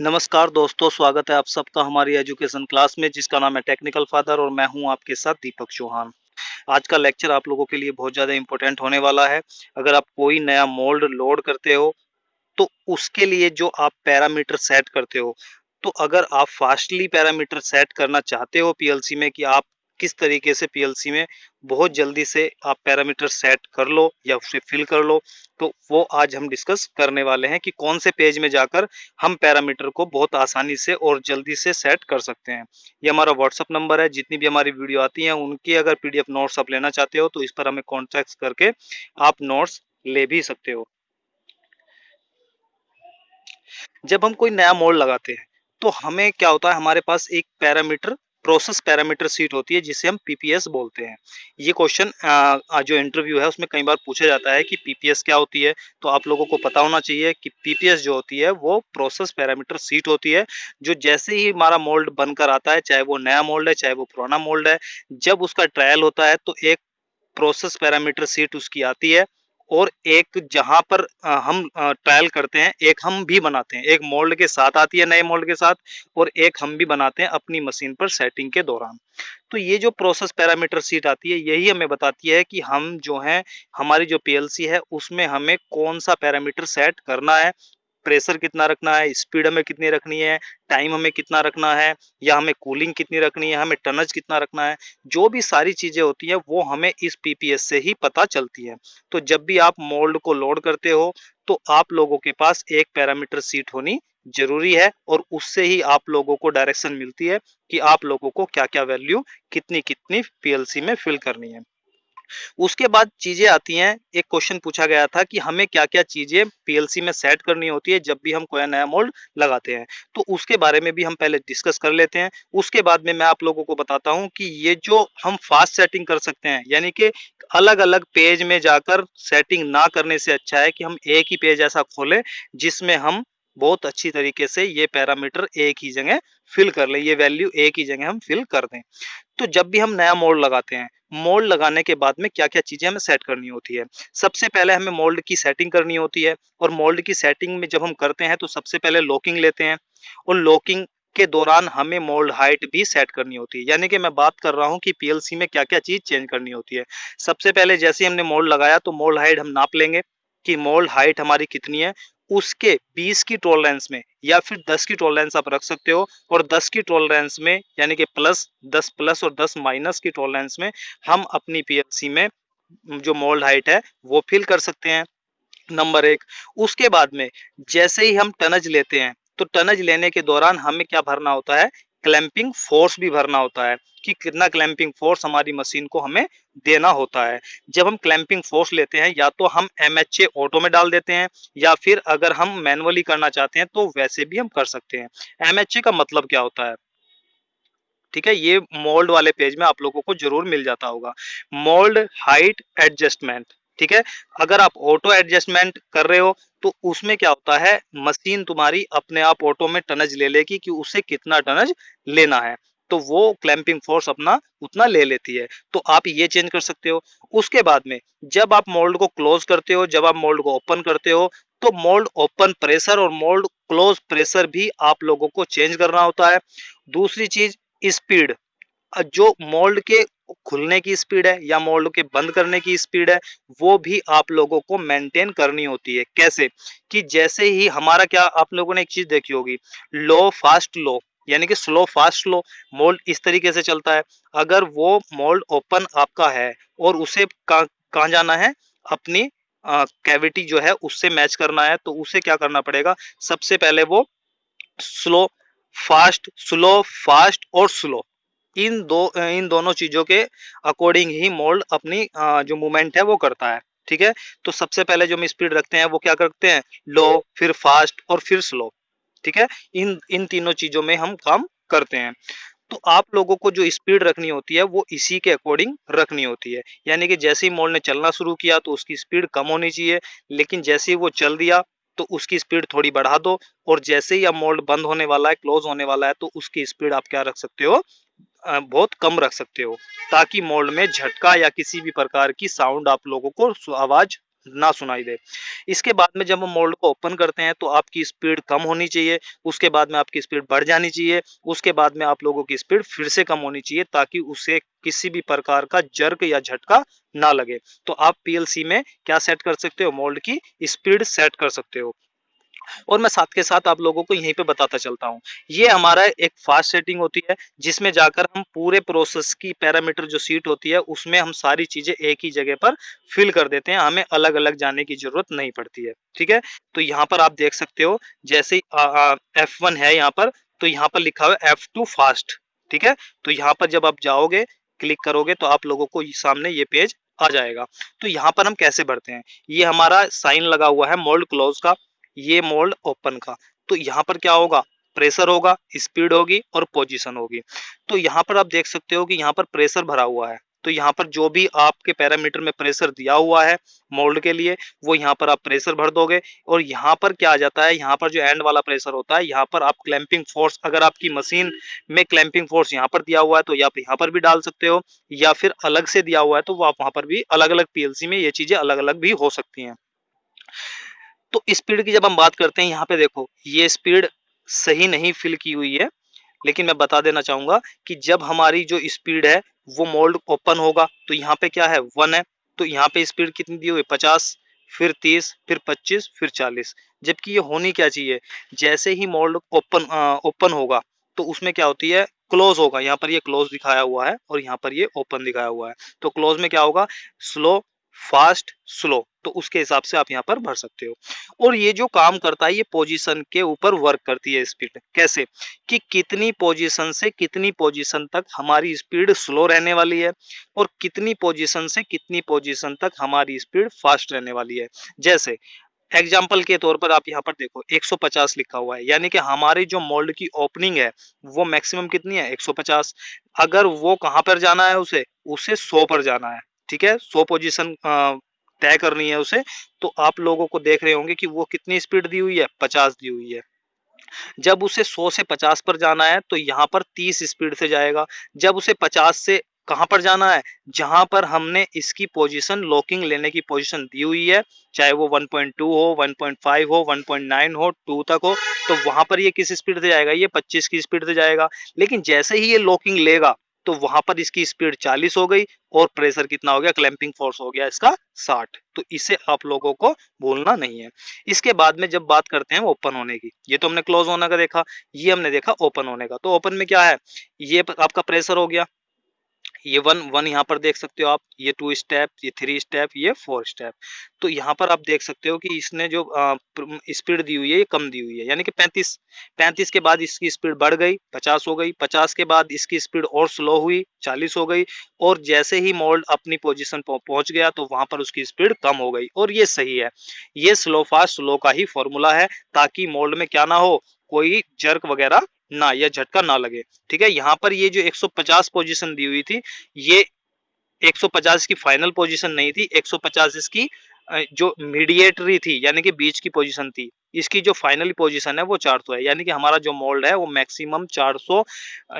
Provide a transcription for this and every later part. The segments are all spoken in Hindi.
नमस्कार दोस्तों, स्वागत है आप सबका हमारी एजुकेशन क्लास में जिसका नाम है टेक्निकल फादर और मैं हूं आपके साथ दीपक चौहान। आज का लेक्चर आप लोगों के लिए बहुत ज़्यादा इम्पोर्टेंट होने वाला है। अगर आप कोई नया मोल्ड लोड करते हो, तो उसके लिए जो आप पैरामीटर सेट करते हो, तो अगर आप फास्टली पैरामीटर सेट करना चाहते हो पीएलसी में कि आप किस तरीके से पीएलसी में बहुत जल्दी से आप पैरामीटर सेट कर लो या उसे फिल कर लो, तो वो आज हम डिस्कस करने वाले हैं कि कौन से पेज में जाकर हम पैरामीटर को बहुत आसानी से और जल्दी से सेट कर सकते हैं। ये हमारा व्हाट्सअप नंबर है, जितनी भी हमारी वीडियो आती हैं उनकी अगर पीडीएफ नोट्स आप लेना चाहते हो तो इस पर हमें कॉन्टैक्ट करके आप नोट्स ले भी सकते हो। जब हम कोई नया मोड लगाते हैं तो हमें क्या होता है, हमारे पास एक पैरामीटर प्रोसेस पैरामीटर सीट होती है जिसे हम पीपीएस बोलते हैं। ये क्वेश्चन जो इंटरव्यू है उसमें कई बार पूछा जाता है कि पीपीएस क्या होती है। तो आप लोगों को पता होना चाहिए कि पीपीएस जो होती है वो प्रोसेस पैरामीटर सीट होती है, जो जैसे ही हमारा मोल्ड बनकर आता है, चाहे वो नया मोल्ड है चाहे वो पुराना मोल्ड है, जब उसका ट्रायल होता है तो एक प्रोसेस पैरामीटर सीट उसकी आती है और एक जहां पर हम ट्रायल करते हैं, एक हम भी बनाते हैं, एक मोल्ड के साथ आती है नए मोल्ड के साथ, और एक हम भी बनाते हैं अपनी मशीन पर सेटिंग के दौरान। तो ये जो प्रोसेस पैरामीटर सीट आती है यही हमें बताती है कि हम जो है, हमारी जो पीएलसी है उसमें हमें कौन सा पैरामीटर सेट करना है, प्रेशर कितना रखना है, स्पीड हमें कितनी रखनी है, टाइम हमें कितना रखना है, या हमें कूलिंग कितनी रखनी है, हमें टनज कितना रखना है। जो भी सारी चीजें होती हैं वो हमें इस पीपीएस से ही पता चलती है। तो जब भी आप मोल्ड को लोड करते हो तो आप लोगों के पास एक पैरामीटर सीट होनी जरूरी है, और उससे ही आप लोगों को डायरेक्शन मिलती है कि आप लोगों को क्या क्या वैल्यू कितनी कितनी पीएलसी में फिल करनी है। उसके बाद चीजें आती हैं, एक क्वेश्चन पूछा गया था कि हमें क्या क्या चीजें पीएलसी में सेट करनी होती है जब भी हम कोई नया मोल्ड लगाते हैं। तो उसके बारे में भी हम पहले डिस्कस कर लेते हैं। उसके बाद में मैं आप लोगों को बताता हूं कि ये जो हम फास्ट सेटिंग कर सकते हैं, यानी कि अलग अलग पेज में जाकर सेटिंग ना करने से अच्छा है कि हम एक ही पेज ऐसा खोलें जिसमें हम बहुत अच्छी तरीके से ये पैरामीटर एक ही जगह फिल कर लें, ये वैल्यू एक ही जगह हम फिल कर दें। तो जब भी हम नया मोल्ड लगाते हैं, मोल्ड लगाने के बाद में क्या क्या चीजें हमें सेट करनी होती है। सबसे पहले हमें मोल्ड की सेटिंग करनी होती है, और मोल्ड की सेटिंग में जब हम करते हैं तो सबसे पहले लॉकिंग लेते हैं, और लॉकिंग के दौरान हमें मोल्ड हाइट भी सेट करनी होती है। यानी कि मैं बात कर रहा हूं कि पीएलसी में क्या क्या चीज चेंज करनी होती है। सबसे पहले जैसे ही हमने मोल्ड लगाया तो मोल्ड हाइट हम नाप लेंगे कि मोल्ड हाइट हमारी कितनी है। उसके 20 की टॉलरेंस में या फिर 10 की टॉलरेंस आप रख सकते हो, और 10 की टॉलरेंस में यानी कि प्लस 10 प्लस और 10 माइनस की टॉलरेंस में हम अपनी पीएलसी में जो मोल्ड हाइट है वो फिल कर सकते हैं। नंबर एक। उसके बाद में जैसे ही हम टनज लेते हैं तो टनज लेने के दौरान हमें क्या भरना होता है, क्लैंपिंग फोर्स भी भरना होता है कि कितना क्लैंपिंग फोर्स हमारी मशीन को हमें देना होता है। जब हम क्लैंपिंग फोर्स लेते हैं या तो हम एमएचए ऑटो में डाल देते हैं, या फिर अगर हम मैनुअली करना चाहते हैं तो वैसे भी हम कर सकते हैं। एमएचए का मतलब क्या होता है, ठीक है, ये मोल्ड वाले पेज में आप लोगों को जरूर मिल जाता होगा। मोल्ड हाइट एडजस्टमेंट, ठीक है। अगर आप ऑटो एडजस्टमेंट कर रहे हो तो उसमें क्या होता है, मशीन तुम्हारी अपने आप ऑटो में टनज ले लेगी कि उसे कितना टनज लेना है, तो वो क्लैंपिंग फोर्स अपना उतना ले लेती है। तो आप ये चेंज कर सकते हो। उसके बाद में जब आप मोल्ड को क्लोज करते हो, जब आप मोल्ड को ओपन करते हो, तो मोल्ड ओपन प्रेशर और मोल्ड क्लोज प्रेशर भी आप लोगों को चेंज करना होता है। दूसरी चीज, स्पीड, जो मोल्ड के खुलने की स्पीड है या मोल्ड के बंद करने की स्पीड है, वो भी आप लोगों को मेंटेन करनी होती है। कैसे कि जैसे ही हमारा क्या, आप लोगों ने एक चीज देखी होगी, लो फास्ट लो, यानी कि स्लो फास्ट स्लो, मोल्ड इस तरीके से चलता है। अगर वो मोल्ड ओपन आपका है और उसे कहाँ जाना है, अपनी कैविटी जो है उससे मैच करना है, तो उसे क्या करना पड़ेगा, सबसे पहले वो स्लो फास्ट, स्लो फास्ट और स्लो, इन दोनों चीजों के अकॉर्डिंग ही मोल्ड अपनी जो मूवमेंट है वो करता है। ठीक है। तो सबसे पहले जो हम स्पीड रखते हैं वो क्या करते हैं, लो, फिर फास्ट और फिर स्लो। ठीक है। इन इन तीनों चीजों में हम काम करते हैं। तो आप लोगों को जो स्पीड रखनी होती है वो इसी के अकॉर्डिंग रखनी होती है। यानी कि जैसे ही मोल्ड ने चलना शुरू किया तो उसकी स्पीड कम होनी चाहिए, लेकिन जैसे ही वो चल दिया तो उसकी स्पीड थोड़ी बढ़ा दो, और जैसे ही अब मोल्ड बंद होने वाला है, क्लोज होने वाला है, तो उसकी स्पीड आप क्या रख सकते हो, बहुत कम रख सकते हो, ताकि मोल्ड में झटका या किसी भी प्रकार की साउंड आप लोगों को आवाज ना सुनाई दे। इसके बाद में जब हम मोल्ड को ओपन करते हैं तो आपकी स्पीड कम होनी चाहिए, उसके बाद में आपकी स्पीड बढ़ जानी चाहिए, उसके बाद में आप लोगों की स्पीड फिर से कम होनी चाहिए ताकि उसे किसी भी प्रकार का जर्क या झटका ना लगे। तो आप पीएलसी में क्या सेट कर सकते हो, मोल्ड की स्पीड सेट कर सकते हो। और मैं साथ के साथ आप लोगों को यहीं पे बताता चलता हूँ, ये हमारा एक फास्ट सेटिंग होती है जिसमें जाकर हम पूरे प्रोसेस की पैरामीटर जो सीट होती है उसमें हम सारी चीजें एक ही जगह पर फिल कर देते हैं, हमें अलग अलग जाने की जरूरत नहीं पड़ती है। ठीक है, तो यहाँ पर आप देख सकते हो जैसे F1 है यहाँ पर, तो यहाँ पर लिखा हुआ है F2 फास्ट। ठीक है, तो यहाँ पर जब आप जाओगे क्लिक करोगे तो आप लोगों को सामने ये पेज आ जाएगा। तो यहाँ पर हम कैसे भरते हैं, ये हमारा साइन लगा हुआ है मोल्ड क्लोज का, ये मोल्ड ओपन का। तो यहाँ पर क्या होगा, प्रेशर होगा, स्पीड होगी और पोजीशन होगी। तो यहाँ पर आप देख सकते हो कि यहाँ पर प्रेशर भरा हुआ है, तो यहाँ पर जो भी आपके पैरामीटर में प्रेशर दिया हुआ है मोल्ड के लिए वो यहाँ पर आप प्रेशर भर दोगे। और यहाँ पर क्या आ जाता है, यहाँ पर जो एंड वाला प्रेशर होता है यहाँ पर आप क्लैंपिंग फोर्स, अगर आपकी मशीन में क्लैंपिंग फोर्स यहाँ पर दिया हुआ है तो आप यहाँ पर भी डाल सकते हो, या फिर अलग से दिया हुआ है तो आप वहां पर भी, अलग अलग पीएलसी में ये चीजें अलग अलग भी हो सकती हैं। तो स्पीड की जब हम बात करते हैं, यहाँ पे देखो ये स्पीड सही नहीं फिल की हुई है, लेकिन मैं बता देना चाहूंगा कि जब हमारी जो स्पीड है वो मोल्ड ओपन होगा तो यहाँ पे क्या है 1 है, तो यहाँ पे स्पीड कितनी दी हुई है 50, फिर 30, फिर 25, फिर 40। जबकि ये होनी क्या चाहिए, जैसे ही मोल्ड ओपन होगा तो उसमें क्या होती है, क्लोज होगा। यहाँ पर ये क्लोज दिखाया हुआ है और यहाँ पर ये ओपन दिखाया हुआ है, तो क्लोज में क्या होगा, स्लो, फास्ट, स्लो, तो उसके हिसाब से आप यहाँ पर भर सकते हो। और ये जो काम करता है ये पोजीशन के ऊपर वर्क करती है स्पीड, कैसे कि कितनी पोजीशन से कितनी पोजीशन तक हमारी स्पीड स्लो रहने वाली है और कितनी पोजीशन से कितनी पोजीशन तक हमारी स्पीड फास्ट रहने वाली है। जैसे एग्जाम्पल के तौर पर आप यहाँ पर देखो 150 लिखा हुआ है, यानी कि हमारी जो मोल्ड की ओपनिंग है वो मैक्सिमम कितनी है 150। अगर वो कहाँ पर जाना है, उसे उसे 100 पर जाना है। ठीक है, 100 पोजीशन तय करनी है उसे, तो आप लोगों को देख रहे होंगे कि वो कितनी स्पीड दी हुई है, 50 दी हुई है। जब उसे 100 से 50 पर जाना है तो यहाँ पर 30 स्पीड से जाएगा। जब उसे 50 से कहां पर जाना है, जहां पर हमने इसकी पोजीशन लॉकिंग लेने की पोजीशन दी हुई है, चाहे वो 1.2 हो, 1.5 हो, 1.9 हो, 2 तक हो, तो वहां पर ये किस स्पीड से जाएगा, ये 25 की स्पीड से जाएगा। लेकिन जैसे ही ये लॉकिंग लेगा तो वहां पर इसकी स्पीड 40 हो गई और प्रेशर कितना हो गया, क्लैंपिंग फोर्स हो गया इसका 60। तो इसे आप लोगों को भूलना नहीं है। इसके बाद में जब बात करते हैं ओपन होने की, ये तो हमने क्लोज होने का देखा, ये हमने देखा ओपन होने का। तो ओपन में क्या है, ये आपका प्रेशर हो गया, ये वन यहाँ पर देख सकते हो आप, ये 2 स्टेप, ये 3 स्टेप, ये 4 स्टेप। तो यहाँ पर आप देख सकते हो कि इसने जो स्पीड दी हुई है ये कम दी हुई है, यानी कि 35 के बाद इसकी स्पीड बढ़ गई, 50 हो गई, 50 के बाद इसकी स्पीड और स्लो हुई, 40 हो गई, और जैसे ही मोल्ड अपनी पोजीशन पहुंच गया तो वहां पर उसकी स्पीड कम हो गई। और ये सही है, ये स्लो फास्ट स्लो का ही फॉर्मूला है, ताकि मोल्ड में क्या ना हो, कोई जर्क वगैरह ना, या झटका ना लगे। ठीक है, यहाँ पर ये जो 150 पोजीशन दी हुई थी, ये 150 की फाइनल पोजीशन नहीं थी, 150 इसकी जो मीडिएटरी थी, यानी कि बीच की पोजीशन थी। इसकी जो फाइनल पोजीशन है वो 400 है, यानी कि हमारा जो मोल्ड है वो मैक्सिमम 400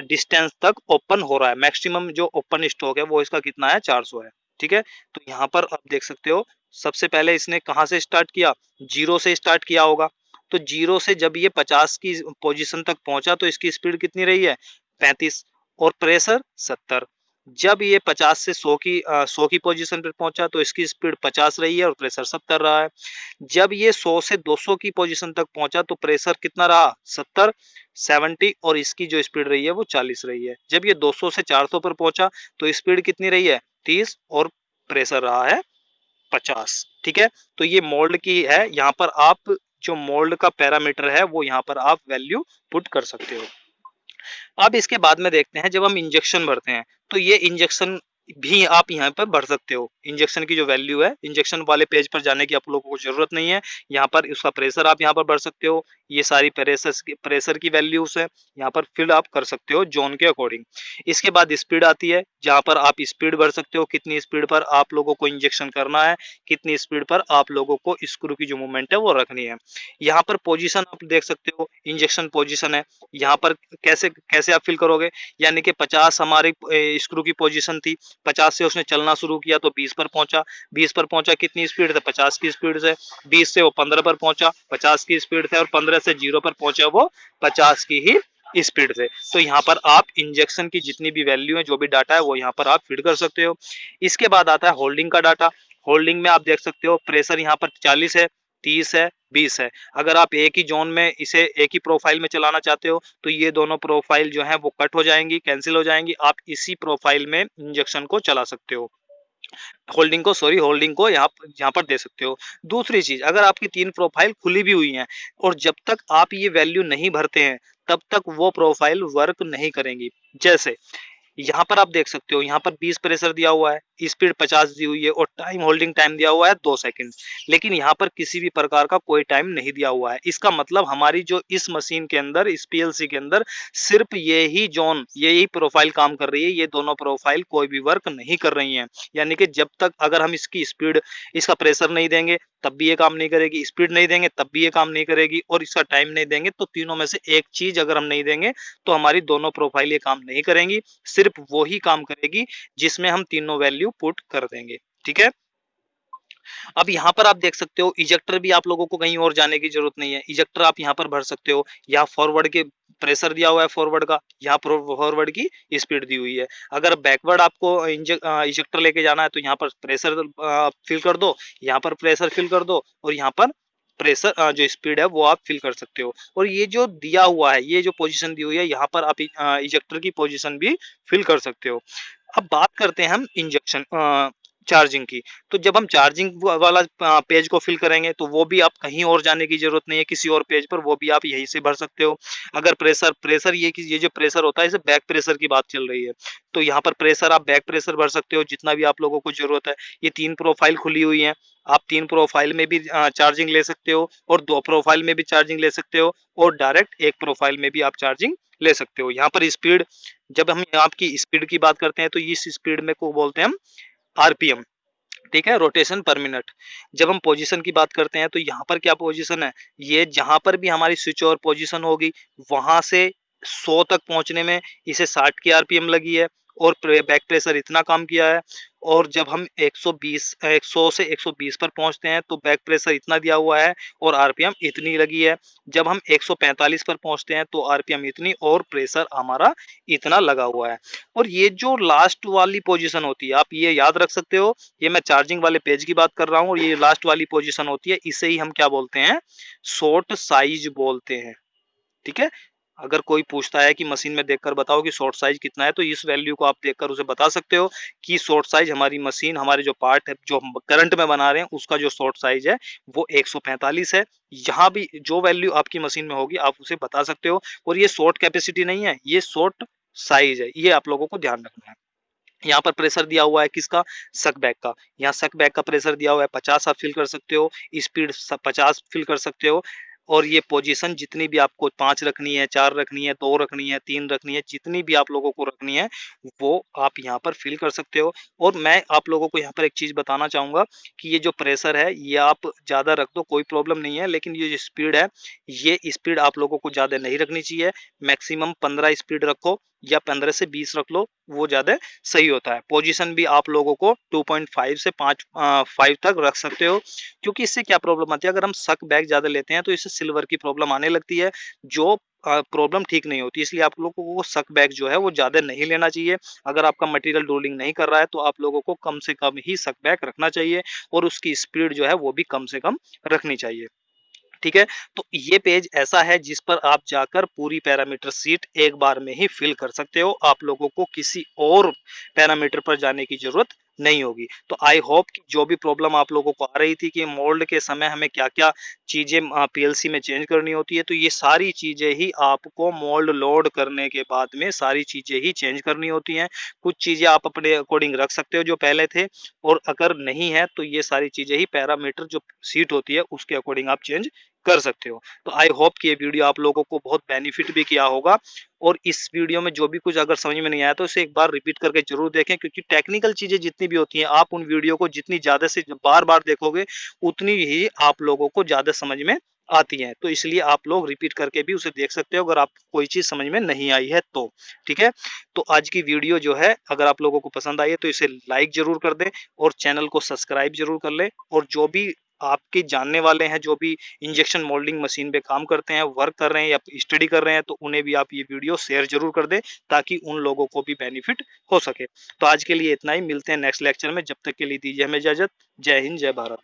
डिस्टेंस तक ओपन हो रहा है। मैक्सिमम जो ओपन स्टॉक है वो इसका कितना है, 400 है। ठीक है, तो यहाँ पर आप देख सकते हो सबसे पहले इसने कहाँ से स्टार्ट किया, 0 से स्टार्ट किया होगा। तो 0 से जब ये 50 की पोजीशन तक पहुंचा तो इसकी स्पीड कितनी रही है, 35, और प्रेशर 70। जब ये 50 से 100 की पोजीशन पर पहुंचा तो इसकी स्पीड 50 रही है और प्रेशर 70 रहा है। जब ये 100 से 200 की पोजीशन तक पहुंचा तो प्रेशर कितना रहा, 70, और इसकी जो स्पीड रही है वो 40 रही है। जब ये 200 से 400 पर पहुंचा तो स्पीड कितनी रही है, 30, और प्रेशर रहा है 50। ठीक है, तो ये मोल्ड की है, यहाँ पर आप जो मोल्ड का पैरामीटर है वो यहाँ पर आप वैल्यू पुट कर सकते हो। अब इसके बाद में देखते हैं जब हम इंजेक्शन भरते हैं तो ये इंजेक्शन भी आप यहाँ पर भर सकते हो। इंजेक्शन की जो वैल्यू है, इंजेक्शन वाले पेज पर जाने की आप लोगों को जरूरत नहीं है, यहाँ पर उसका प्रेशर आप यहाँ पर भर सकते हो, ये सारी प्रेशर की वैल्यूज है, यहाँ पर फिल आप कर सकते हो जोन के अकॉर्डिंग। इसके बाद स्पीड आती है, जहाँ पर आप स्पीड भर सकते हो, कितनी स्पीड पर आप लोगों को इंजेक्शन करना है, कितनी स्पीड पर आप लोगों को स्क्रू की जो मूवमेंट है वो रखनी है। यहाँ पर पोजीशन आप देख सकते हो, इंजेक्शन पोजीशन है, यहाँ पर कैसे कैसे आप फिल करोगे, यानी कि 50 हमारी स्क्रू की पोजीशन थी, 50 से उसने चलना शुरू किया तो 20 पर पहुंचा, 20 पर पहुंचा, कितनी स्पीड से, 50 की स्पीड से, 20 से वो 15 पर पहुंचा 50 की स्पीड से, और 15 से 0 पर पहुंचा वो 50 की ही स्पीड से। तो यहाँ पर आप इंजेक्शन की जितनी भी वैल्यू है, जो भी डाटा है, वो यहाँ पर आप फीड कर सकते हो। इसके बाद आता है होल्डिंग का डाटा। होल्डिंग में आप देख सकते हो प्रेशर यहाँ पर 40 है, 30 है, 20 है। अगर आप एक ही जोन में इसे एक ही प्रोफाइल में चलाना चाहते हो तो ये दोनों प्रोफाइल जो है वो कट हो जाएंगी, कैंसिल हो जाएंगी, आप इसी प्रोफाइल में इंजेक्शन को चला सकते हो, होल्डिंग को यहाँ पर दे सकते हो। दूसरी चीज, अगर आपकी 3 प्रोफाइल खुली भी हुई हैं और जब तक आप ये वैल्यू नहीं भरते हैं तब तक वो प्रोफाइल वर्क नहीं करेंगी। जैसे यहाँ पर आप देख सकते हो, यहाँ पर 20 प्रेशर दिया हुआ है, स्पीड 50 दी हुई है और टाइम होल्डिंग टाइम दिया हुआ है 2 सेकंड, लेकिन यहाँ पर किसी भी प्रकार का कोई टाइम नहीं दिया हुआ है। इसका मतलब हमारी जो इस मशीन के अंदर, इस पीएलसी के अंदर सिर्फ ये ही जोन, ये ही प्रोफाइल काम कर रही है, ये दोनों प्रोफाइल कोई भी वर्क नहीं कर रही हैं। यानी कि जब तक अगर हम इसकी स्पीड, इसका प्रेशर नहीं देंगे तब भी ये काम नहीं करेगी, स्पीड नहीं देंगे तब भी ये काम नहीं करेगी, और इसका टाइम नहीं देंगे, तो तीनों में से एक चीज अगर हम नहीं देंगे तो हमारी दोनों प्रोफाइल ये काम नहीं करेंगी। सिर्फ वो ही काम करेगी जिसमें हम तीनों वैल्यू पुट कर देंगे। ठीक है, अब यहाँ पर आप देख सकते हो इजेक्टर भी आप लोगों को कहीं और जाने की जरूरत नहीं है, इजेक्टर आप यहाँ पर भर सकते हो। यहाँ फॉरवर्ड के प्रेशर दिया हुआ है फॉरवर्ड का, यहाँ पर फॉरवर्ड की स्पीड दी हुई है। अगर बैकवर्ड आपको इजेक्टर लेके जाना है तो यहाँ पर प्रेशर फिल कर दो, यहाँ पर प्रेशर फिल कर दो, और यहाँ पर प्रेशर जो स्पीड है वो आप फिल कर सकते हो। और ये जो दिया हुआ है, ये जो पोजीशन दी हुई है, यहाँ पर आप इजेक्टर की पोजीशन भी फिल कर सकते हो। अब बात करते हैं हम इंजेक्शन चार्जिंग की। तो जब हम चार्जिंग वाला पेज को फिल करेंगे तो वो भी आप कहीं और जाने की जरूरत नहीं है, किसी और पेज पर, वो भी आप यहीं से भर सकते हो। अगर प्रेशर ये जो प्रेशर होता है, इसे बैक प्रेशर की बात चल रही है, तो यहाँ पर प्रेशर आप बैक प्रेशर भर सकते हो जितना भी आप लोगों को जरूरत है। ये 3 प्रोफाइल खुली हुई है, आप 3 प्रोफाइल में भी चार्जिंग ले सकते हो, और 2 प्रोफाइल में भी चार्जिंग ले सकते हो, और डायरेक्ट एक प्रोफाइल में भी आप चार्जिंग ले सकते हो। यहाँ पर स्पीड, जब हम आपकी स्पीड की बात करते हैं तो इस स्पीड में को बोलते हैं हम आरपीएम। ठीक है, रोटेशन पर मिनट। जब हम पोजीशन की बात करते हैं तो यहाँ पर क्या पोजीशन है, ये जहां पर भी हमारी स्विच ओवर पोजीशन होगी वहां से 100 तक पहुंचने में इसे 60 की आरपीएम लगी है, और बैक प्रेशर इतना काम किया है। और जब हम 100 से 120 पर पहुंचते हैं तो बैक प्रेशर इतना दिया हुआ है और आरपीएम इतनी लगी है। जब हम 145 पर पहुंचते हैं तो आरपीएम इतनी और प्रेशर हमारा इतना लगा हुआ है। और ये जो लास्ट वाली पोजीशन होती है, आप ये याद रख सकते हो, ये मैं चार्जिंग वाले पेज की बात कर रहा हूँ, और ये लास्ट वाली पोजीशन होती है, इसे ही हम क्या बोलते हैं, शॉर्ट साइज बोलते हैं। ठीक है, अगर कोई पूछता है कि मशीन में देखकर बताओ कि शॉर्ट साइज कितना है, तो इस वैल्यू को आप देखकर उसे बता सकते हो कि शॉर्ट साइज हमारी मशीन, हमारे जो पार्ट है जो हम करंट में बना रहे हैं उसका जो शॉर्ट साइज है वो 145 है। यहाँ भी जो वैल्यू आपकी मशीन में होगी आप उसे बता सकते हो। और ये शॉर्ट कैपेसिटी नहीं है, ये शॉर्ट साइज है, ये आप लोगों को ध्यान रखना है। यहाँ पर प्रेशर दिया हुआ है किसका, सक बैक का। यहाँ सक बैक का प्रेशर दिया हुआ है 50, आप फिल कर सकते हो, स्पीड 50 फिल कर सकते हो। और ये पोजीशन जितनी भी आपको 5 रखनी है, 4 रखनी है, 2 रखनी है, 3 रखनी है, जितनी भी आप लोगों को रखनी है वो आप यहाँ पर फिल कर सकते हो। और मैं आप लोगों को यहाँ पर एक चीज बताना चाहूंगा कि ये जो प्रेशर है ये आप ज्यादा रख दो, कोई प्रॉब्लम नहीं है, लेकिन ये जो स्पीड है, ये स्पीड आप लोगों को ज्यादा नहीं रखनी चाहिए। मैक्सिमम 15 स्पीड रखो, या 15 से 20 रख लो, वो ज्यादा सही होता है। पोजीशन भी आप लोगों को 2.5 से 5 तक रख सकते हो, क्योंकि इससे क्या प्रॉब्लम आती है, अगर हम सक बैक ज्यादा लेते हैं तो इससे सिल्वर की प्रॉब्लम आने लगती है, जो प्रॉब्लम ठीक नहीं होती। इसलिए आप लोगों को सक बैक जो है वो ज्यादा नहीं लेना चाहिए। अगर आपका मटेरियल रोलिंग नहीं कर रहा है तो आप लोगों को कम से कम ही सक बैक रखना चाहिए, और उसकी स्पीड जो है वो भी कम से कम रखनी चाहिए। ठीक है, तो ये पेज ऐसा है जिस पर आप जाकर पूरी पैरामीटर सीट एक बार में ही फिल कर सकते हो, आप लोगों को किसी और पैरामीटर पर जाने की जरूरत नहीं होगी। तो आई होप कि जो भी प्रॉब्लम आप लोगों को आ रही थी कि मोल्ड के समय हमें क्या क्या चीजें पीएलसी में चेंज करनी होती है, तो ये सारी चीजें ही आपको मोल्ड लोड करने के बाद में सारी चीजें ही चेंज करनी होती हैं। कुछ चीजें आप अपने अकॉर्डिंग रख सकते हो जो पहले थे, और अगर नहीं है तो ये सारी चीजें ही पैरामीटर जो सीट होती है उसके अकॉर्डिंग आप चेंज कर सकते हो। तो आई होप कि ये वीडियो आप लोगों को बहुत बेनिफिट भी किया होगा, और इस वीडियो में जो भी कुछ अगर समझ में नहीं आया तो इसे एक बार रिपीट करके ज़रूर देखें, क्योंकि टेक्निकल चीज़ें जितनी भी होती हैं, आप उन वीडियो को जितनी ज़्यादा से बार-बार देखोगे, उतनी ही आप लोगों को ज़्यादा समझ में आती हैं। तो इसलिए आप लोग रिपीट करके भी उसे देख सकते हो अगर आपको कोई चीज़ समझ में नहीं आई है तो। ठीक है? तो आज की वीडियो जो है अगर आप लोगों को पसंद आई है तो इसे लाइक ज़रूर कर दें और चैनल को सब्सक्राइब ज़रूर कर लें, और जो भी आपके जानने वाले हैं, जो भी इंजेक्शन मोल्डिंग मशीन पे काम करते हैं, वर्क कर रहे हैं या स्टडी कर रहे हैं, तो उन्हें भी आप ये वीडियो शेयर ज़रूर कर दें, ताकि उन लोगों को भी बेनिफिट हो सके। तो आज के लिए इतना ही, मिलते हैं नेक्स्ट लेक्चर में, जब तक के लिए दीजिए हमें इजाज़त। जय हिंद, जय भारत।